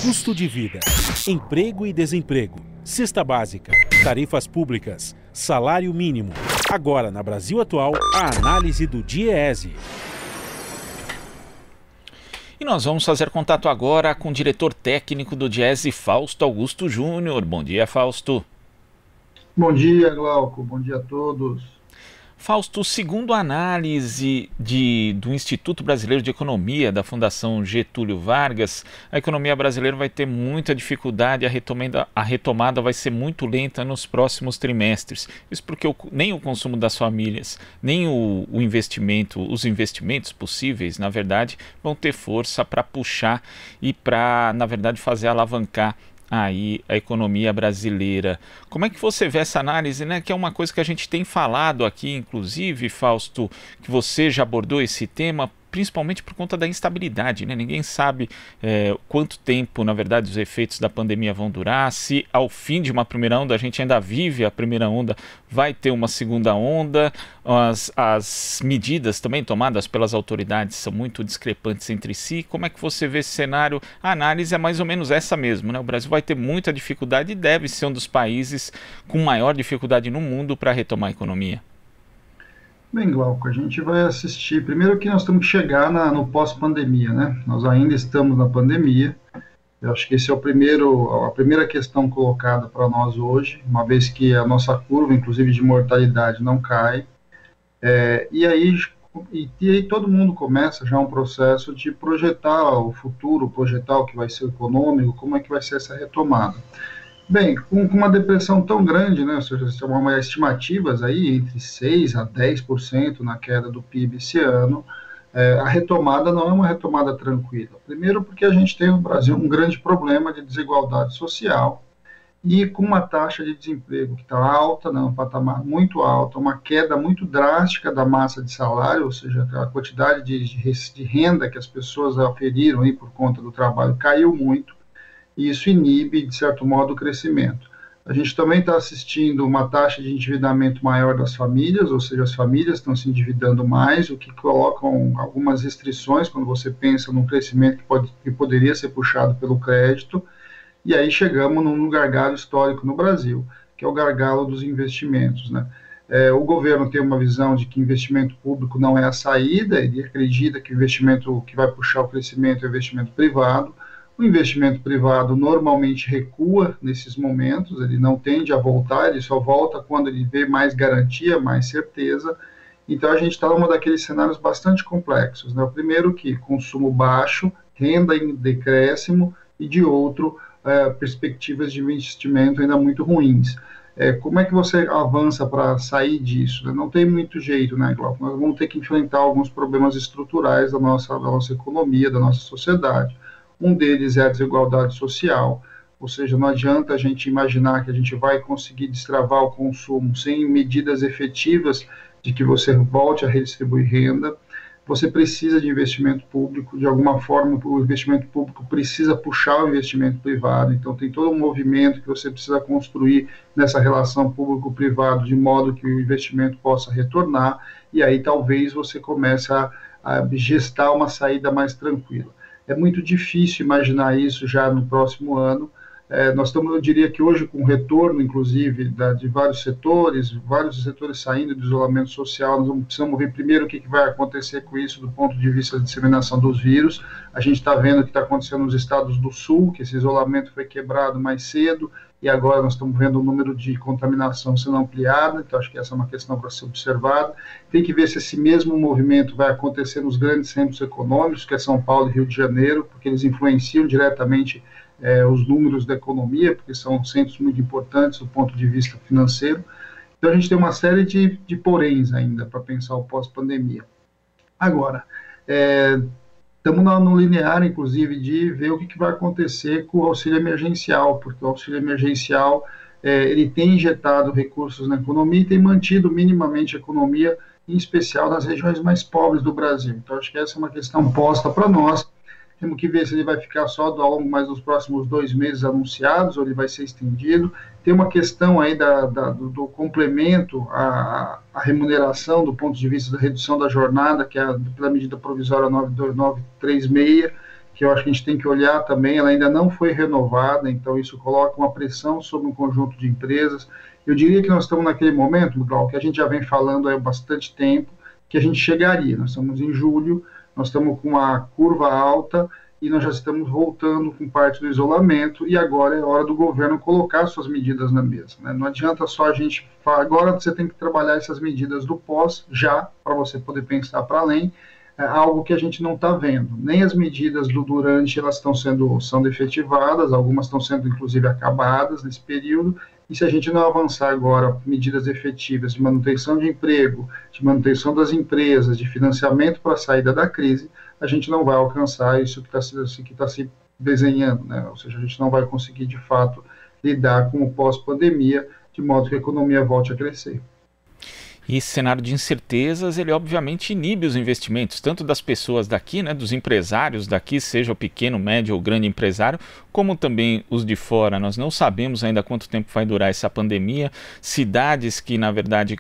Custo de vida, emprego e desemprego, cesta básica, tarifas públicas, salário mínimo. Agora, na Brasil Atual, a análise do DIEESE. E nós vamos fazer contato agora com o diretor técnico do DIEESE, Fausto Augusto Júnior. Bom dia, Fausto. Bom dia, Glauco. Bom dia a todos. Fausto, segundo a análise do Instituto Brasileiro de Economia, da Fundação Getúlio Vargas, a economia brasileira vai ter muita dificuldade, a retomada vai ser muito lenta nos próximos trimestres. Isso porque nem o consumo das famílias, nem os investimentos possíveis, na verdade, vão ter força para puxar e para, na verdade, fazer alavancar aí a economia brasileira. Como é que você vê essa análise, né? Que é uma coisa que a gente tem falado aqui, inclusive, Fausto, que você já abordou esse tema, principalmente por conta da instabilidade, né? Ninguém sabe quanto tempo, na verdade, os efeitos da pandemia vão durar, se ao fim de uma primeira onda a gente ainda vive a primeira onda, vai ter uma segunda onda, as medidas também tomadas pelas autoridades são muito discrepantes entre si. Como é que você vê esse cenário? A análise é mais ou menos essa mesmo, né? O Brasil vai ter muita dificuldade e deve ser um dos países com maior dificuldade no mundo para retomar a economia. Bem, Glauco, a gente vai assistir. Primeiro que nós temos que chegar no pós-pandemia, né? Nós ainda estamos na pandemia. Eu acho que esse é a primeira questão colocada para nós hoje, uma vez que a nossa curva, inclusive de mortalidade, não cai. E aí todo mundo começa já um processo de projetar o futuro, projetar o que vai ser econômico, como é que vai ser essa retomada. Bem, com uma depressão tão grande, né, ou seja, estimativas aí entre 6% a 10% na queda do PIB esse ano, a retomada não é uma retomada tranquila. Primeiro porque a gente tem no Brasil um grande problema de desigualdade social e com uma taxa de desemprego que está alta, né, um patamar muito alto, uma queda muito drástica da massa de salário, ou seja, a quantidade de renda que as pessoas aferiram aí por conta do trabalho caiu muito. E isso inibe, de certo modo, o crescimento. A gente também está assistindo uma taxa de endividamento maior das famílias, ou seja, as famílias estão se endividando mais, o que colocam algumas restrições quando você pensa num crescimento que poderia ser puxado pelo crédito, e aí chegamos num gargalo histórico no Brasil, que é o gargalo dos investimentos, né? O governo tem uma visão de que investimento público não é a saída, ele acredita que o investimento que vai puxar o crescimento é o investimento privado. O investimento privado normalmente recua nesses momentos, ele não tende a voltar, ele só volta quando ele vê mais garantia, mais certeza. Então a gente está num daqueles cenários bastante complexos, né? O primeiro que consumo baixo, renda em decréscimo, e de outro, perspectivas de investimento ainda muito ruins. Como é que você avança para sair disso? Não tem muito jeito, né, Glauco? Nós vamos ter que enfrentar alguns problemas estruturais da nossa economia, da nossa sociedade. Um deles é a desigualdade social, ou seja, não adianta a gente imaginar que a gente vai conseguir destravar o consumo sem medidas efetivas de que você volte a redistribuir renda. Você precisa de investimento público, de alguma forma o investimento público precisa puxar o investimento privado, então tem todo um movimento que você precisa construir nessa relação público-privado, de modo que o investimento possa retornar, e aí talvez você comece a gestar uma saída mais tranquila. É muito difícil imaginar isso já no próximo ano. Nós estamos, eu diria que hoje, com retorno, inclusive, de vários setores saindo do isolamento social, nós precisamos ver primeiro o que vai acontecer com isso do ponto de vista da disseminação dos vírus. A gente está vendo o que está acontecendo nos estados do Sul, que esse isolamento foi quebrado mais cedo, e agora nós estamos vendo o número de contaminação sendo ampliado, então acho que essa é uma questão para ser observada. Tem que ver se esse mesmo movimento vai acontecer nos grandes centros econômicos, que é São Paulo e Rio de Janeiro, porque eles influenciam diretamente os números da economia, porque são centros muito importantes do ponto de vista financeiro. Então a gente tem uma série de poréns ainda para pensar o pós-pandemia. Agora, estamos no linear, inclusive, de ver o que vai acontecer com o auxílio emergencial, porque o auxílio emergencial ele tem injetado recursos na economia e tem mantido minimamente a economia, em especial nas regiões mais pobres do Brasil. Então, acho que essa é uma questão posta para nós. Temos que ver se ele vai ficar só ao longo mais dos próximos 2 meses anunciados, ou ele vai ser estendido. Tem uma questão aí do complemento à remuneração do ponto de vista da redução da jornada, que é pela medida provisória 92.936, que eu acho que a gente tem que olhar também, ela ainda não foi renovada, então isso coloca uma pressão sobre um conjunto de empresas. Eu diria que nós estamos naquele momento, Glauco, que a gente já vem falando há bastante tempo, que a gente chegaria. Nós estamos em julho, nós estamos com uma curva alta e nós já estamos voltando com parte do isolamento e agora é hora do governo colocar suas medidas na mesa, né? Não adianta só a gente falar, agora você tem que trabalhar essas medidas do pós já, para você poder pensar para além, algo que a gente não está vendo. Nem as medidas do durante elas são efetivadas, algumas estão sendo inclusive acabadas nesse período, e se a gente não avançar agora medidas efetivas de manutenção de emprego, de manutenção das empresas, de financiamento para a saída da crise, a gente não vai alcançar isso que está se desenhando, né? Ou seja, a gente não vai conseguir de fato lidar com o pós-pandemia, de modo que a economia volte a crescer. E esse cenário de incertezas, ele obviamente inibe os investimentos, tanto das pessoas daqui, né, dos empresários daqui, seja o pequeno, médio ou grande empresário, como também os de fora. Nós não sabemos ainda quanto tempo vai durar essa pandemia. Cidades que, na verdade,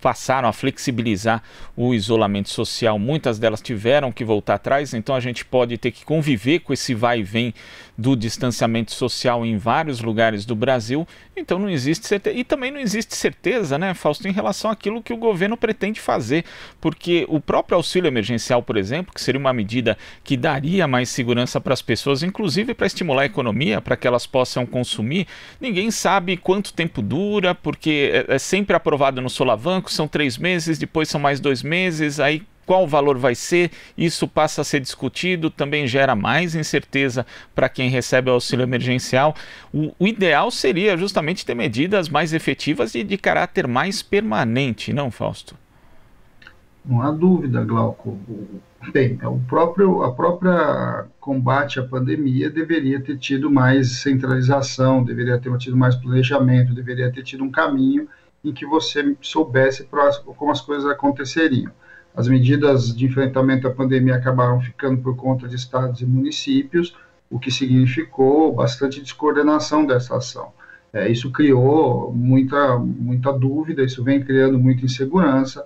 passaram a flexibilizar o isolamento social, muitas delas tiveram que voltar atrás, então a gente pode ter que conviver com esse vai e vem do distanciamento social em vários lugares do Brasil, então não existe certeza, e também não existe certeza, né, Fausto, em relação àquilo que o governo pretende fazer, porque o próprio auxílio emergencial, por exemplo, que seria uma medida que daria mais segurança para as pessoas, inclusive para estimular a economia, para que elas possam consumir, ninguém sabe quanto tempo dura, porque é sempre aprovado no solavanco, são 3 meses, depois são mais 2 meses, aí qual o valor vai ser, isso passa a ser discutido, também gera mais incerteza para quem recebe o auxílio emergencial. O ideal seria justamente ter medidas mais efetivas e de caráter mais permanente, não, Fausto? Não há dúvida, Glauco. Bem, a própria combate à pandemia deveria ter tido mais centralização, deveria ter tido mais planejamento, deveria ter tido um caminho em que você soubesse como as coisas aconteceriam. As medidas de enfrentamento à pandemia acabaram ficando por conta de estados e municípios, o que significou bastante descoordenação dessa ação. Isso criou muita dúvida, isso vem criando muita insegurança.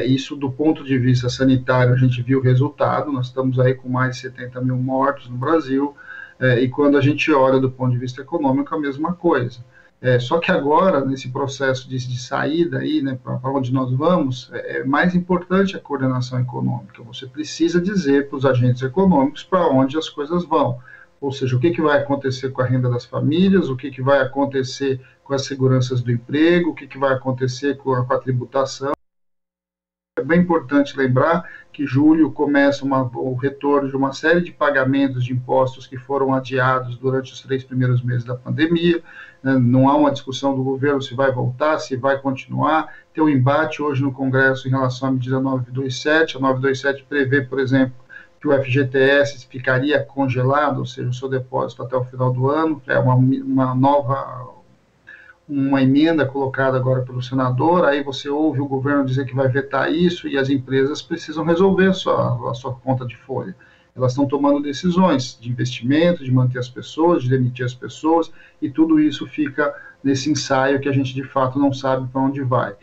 Isso, do ponto de vista sanitário, a gente viu o resultado, nós estamos aí com mais de 70 mil mortos no Brasil, e quando a gente olha do ponto de vista econômico, a mesma coisa. Só que agora, nesse processo de saída aí, né, para onde nós vamos, é mais importante a coordenação econômica. Você precisa dizer para os agentes econômicos para onde as coisas vão. Ou seja, o que vai acontecer com a renda das famílias, o que vai acontecer com as seguranças do emprego, o que vai acontecer com a tributação. É bem importante lembrar que julho começa o retorno de uma série de pagamentos de impostos que foram adiados durante os 3 primeiros meses da pandemia. Não há uma discussão do governo se vai voltar, se vai continuar. Tem um embate hoje no Congresso em relação à medida 927. A 927 prevê, por exemplo, que o FGTS ficaria congelado, ou seja, o seu depósito até o final do ano. É uma emenda colocada agora pelo senador, aí você ouve o governo dizer que vai vetar isso e as empresas precisam resolver a sua conta de folha. Elas estão tomando decisões de investimento, de manter as pessoas, de demitir as pessoas, e tudo isso fica nesse ensaio que a gente de fato não sabe para onde vai.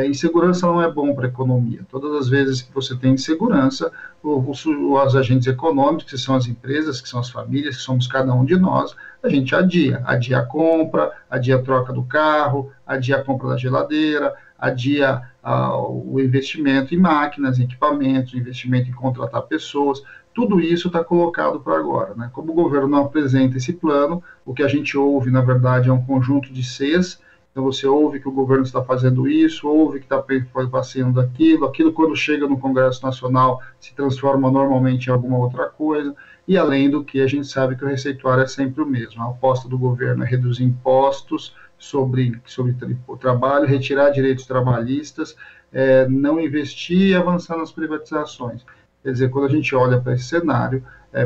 Insegurança não é bom para a economia. Todas as vezes que você tem insegurança, os agentes econômicos, que são as empresas, que são as famílias, que somos cada um de nós, a gente adia a compra, adia a troca do carro, adia a compra da geladeira, adia o investimento em máquinas, em equipamentos, o investimento em contratar pessoas. Tudo isso está colocado para agora, né? Como o governo não apresenta esse plano, o que a gente ouve, na verdade, é um conjunto de Cs. Então você ouve que o governo está fazendo isso, ouve que está passeando aquilo quando chega no Congresso Nacional se transforma normalmente em alguma outra coisa, e além do que a gente sabe que o receituário é sempre o mesmo. A aposta do governo é reduzir impostos sobre o trabalho, retirar direitos trabalhistas, não investir e avançar nas privatizações. Quer dizer, quando a gente olha para esse cenário,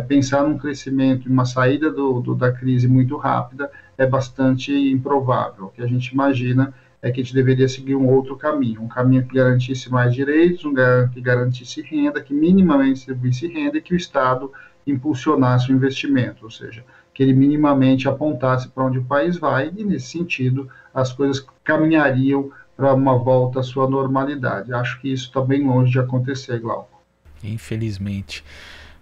pensar num crescimento, uma saída da crise muito rápida é bastante improvável. O que a gente imagina é que a gente deveria seguir um outro caminho, um caminho que garantisse mais direitos, que garantisse renda, que minimamente distribuísse renda e que o Estado impulsionasse o investimento, ou seja, que ele minimamente apontasse para onde o país vai e, nesse sentido, as coisas caminhariam para uma volta à sua normalidade. Acho que isso está bem longe de acontecer, Glauco. Infelizmente.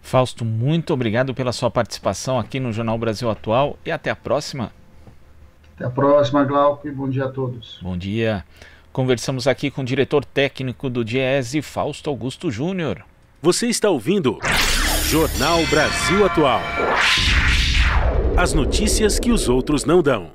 Fausto, muito obrigado pela sua participação aqui no Jornal Brasil Atual e até a próxima. Até a próxima, Glauco, e bom dia a todos. Bom dia. Conversamos aqui com o diretor técnico do Diese, Fausto Augusto Júnior. Você está ouvindo Jornal Brasil Atual. As notícias que os outros não dão.